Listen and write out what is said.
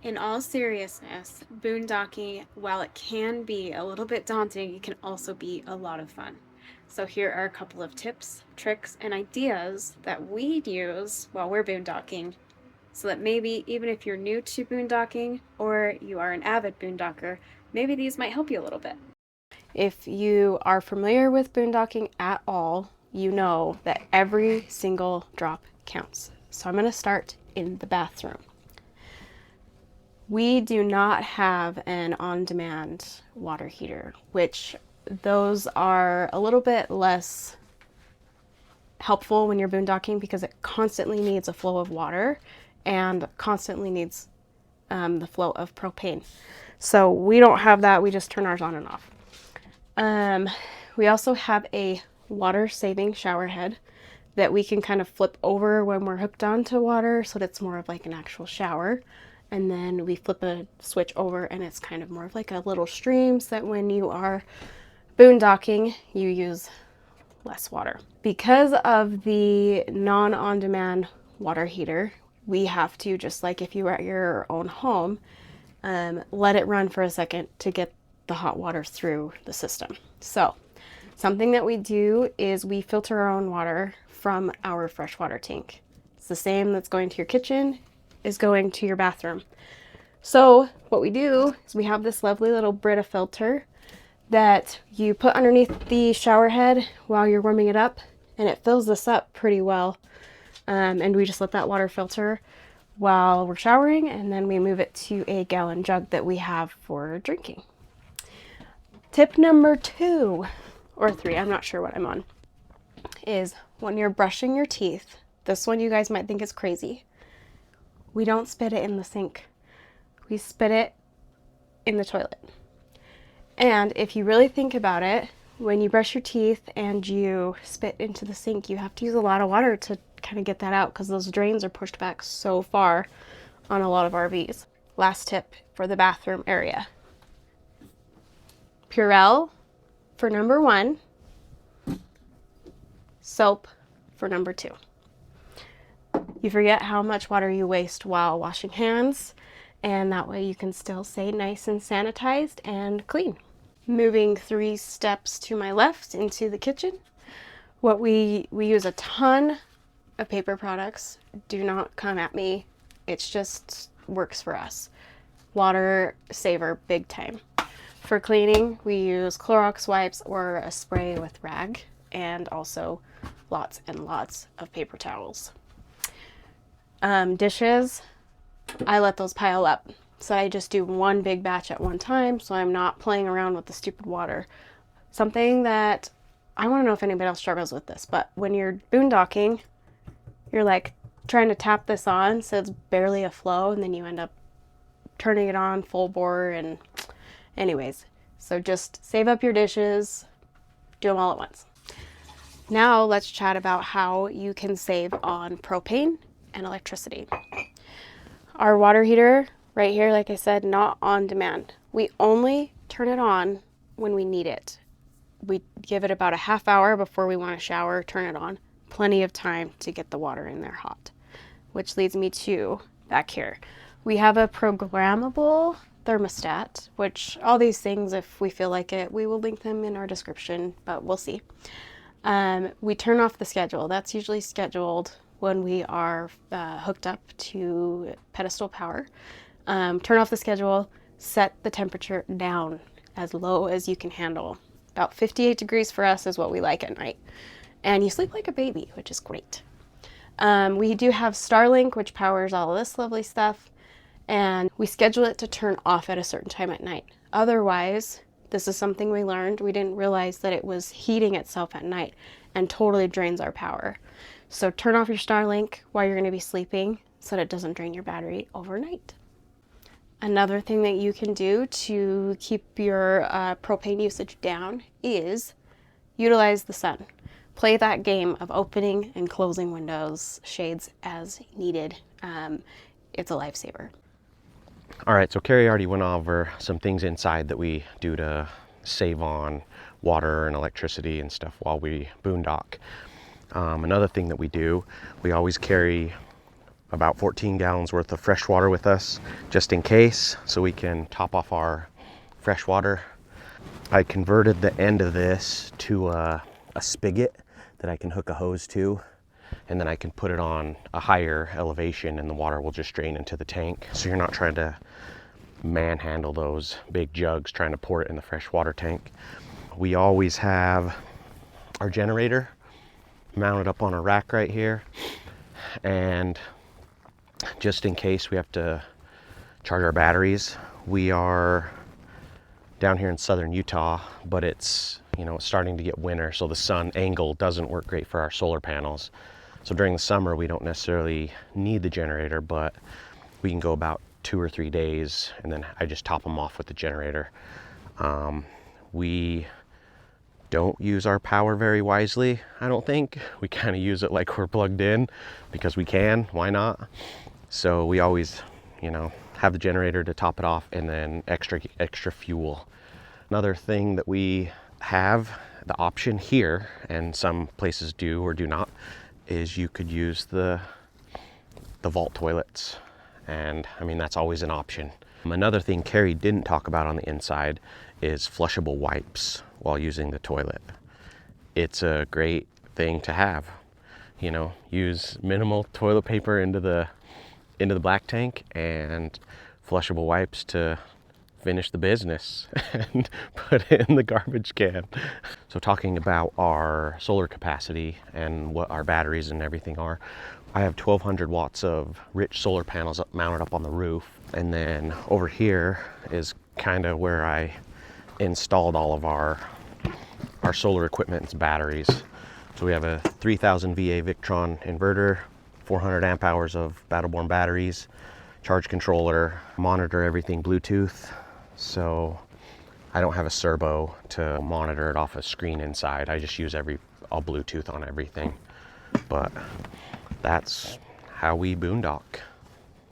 In all seriousness, boondocking, while it can be a little bit daunting, it can also be a lot of fun. So, here are a couple of tips, tricks, and ideas that we use while we're boondocking so that maybe even if you're new to boondocking or you are an avid boondocker, maybe these might help you a little bit. If you are familiar with boondocking at all, you know that every single drop counts. So I'm going to start in the bathroom. We do not have an on-demand water heater, which those are a little bit less helpful when you're boondocking because it constantly needs a flow of water and constantly needs the flow of propane. So we don't have that. We just turn ours on and off. We also have a water saving shower head that we can kind of flip over when we're hooked onto water so that it's more of like an actual shower. And then we flip a switch over and it's kind of more of like a little stream so that when you are boondocking, you use less water. Because of the non-on-demand water heater, we have to, just like if you were at your own home, let it run for a second to get the hot water through the system. So something that we do is we filter our own water from our freshwater tank. It's the same that's going to your kitchen is going to your bathroom. So what we do is we have this lovely little Brita filter that you put underneath the shower head while you're warming it up, and it fills this up pretty well. And we just let that water filter while we're showering, and then we move it to a gallon jug that we have for drinking. Tip number 2 or 3, I'm not sure what I'm on, is when you're brushing your teeth, this one you guys might think is crazy. We don't spit it in the sink. We spit it in the toilet. And if you really think about it, when you brush your teeth and you spit into the sink, you have to use a lot of water to kind of get that out because those drains are pushed back so far on a lot of RVs. Last tip for the bathroom area. Purell for number 1, soap for number 2. You forget how much water you waste while washing hands, and that way you can still stay nice and sanitized and clean. Moving 3 steps to my left into the kitchen, what we use a ton of paper products. Do not come at me. It's just works for us. Water saver big time. For cleaning, we use Clorox wipes or a spray with rag, and also lots and lots of paper towels. Dishes, I let those pile up. So I just do one big batch at one time, so I'm not playing around with the stupid water. Something that I want to know if anybody else struggles with this, but when you're boondocking, you're like trying to tap this on so it's barely a flow, and then you end up turning it on full bore. And anyways, so just save up your dishes, do them all at once. Now let's chat about how you can save on propane and electricity. Our water heater right here, like I said, not on demand. We only turn it on when we need it. We give it about a half hour before we want to shower, turn it on. Plenty of time to get the water in there hot. Which leads me to back here. We have a programmable thermostat, which all these things, if we feel like it, we will link them in our description, but we'll see. We turn off the schedule. That's usually scheduled when we are hooked up to pedestal power. Turn off the schedule, set the temperature down as low as you can handle. About 58 degrees for us is what we like at night. And you sleep like a baby, which is great. We do have Starlink, which powers all of this lovely stuff, and we schedule it to turn off at a certain time at night. Otherwise, this is something we learned. We didn't realize that it was heating itself at night and totally drains our power. So turn off your Starlink while you're going to be sleeping so that it doesn't drain your battery overnight. Another thing that you can do to keep your propane usage down is utilize the sun. Play that game of opening and closing windows, shades as needed. It's a lifesaver. All right, so Carrie already went over some things inside that we do to save on water and electricity and stuff while we boondock. Another thing that we do, we always carry about 14 gallons worth of fresh water with us just in case, so we can top off our fresh water. I converted the end of this to a spigot that I can hook a hose to, and then I can put it on a higher elevation and the water will just drain into the tank. So you're not trying to manhandle those big jugs trying to pour it in the freshwater tank. We always have our generator mounted up on a rack right here, and just in case we have to charge our batteries. We are down here in southern Utah, but it's, you know, it's starting to get winter, so the sun angle doesn't work great for our solar panels. So during the summer we don't necessarily need the generator, but we can go about 2 or 3 days and then I just top them off with the generator. We don't use our power very wisely, I don't think. We kind of use it like we're plugged in because we can, why not? So we always, you know, have the generator to top it off and then extra fuel. Another thing that we have the option here, and some places do or do not, is you could use the vault toilets. And I mean, that's always an option. Another thing Carrie didn't talk about on the inside is flushable wipes while using the toilet. It's a great thing to have. You know, use minimal toilet paper into the black tank and flushable wipes to finish the business and put it in the garbage can. So talking about our solar capacity and what our batteries and everything are, I have 1200 watts of rich solar panels mounted up on the roof, and then over here is kind of where I installed all of our solar equipment's batteries. So we have a 3000 VA Victron inverter, 400 amp hours of Battleborn batteries, charge controller, monitor everything Bluetooth. So I don't have a servo to monitor it off a screen inside. I just use all Bluetooth on everything. But that's how we boondock.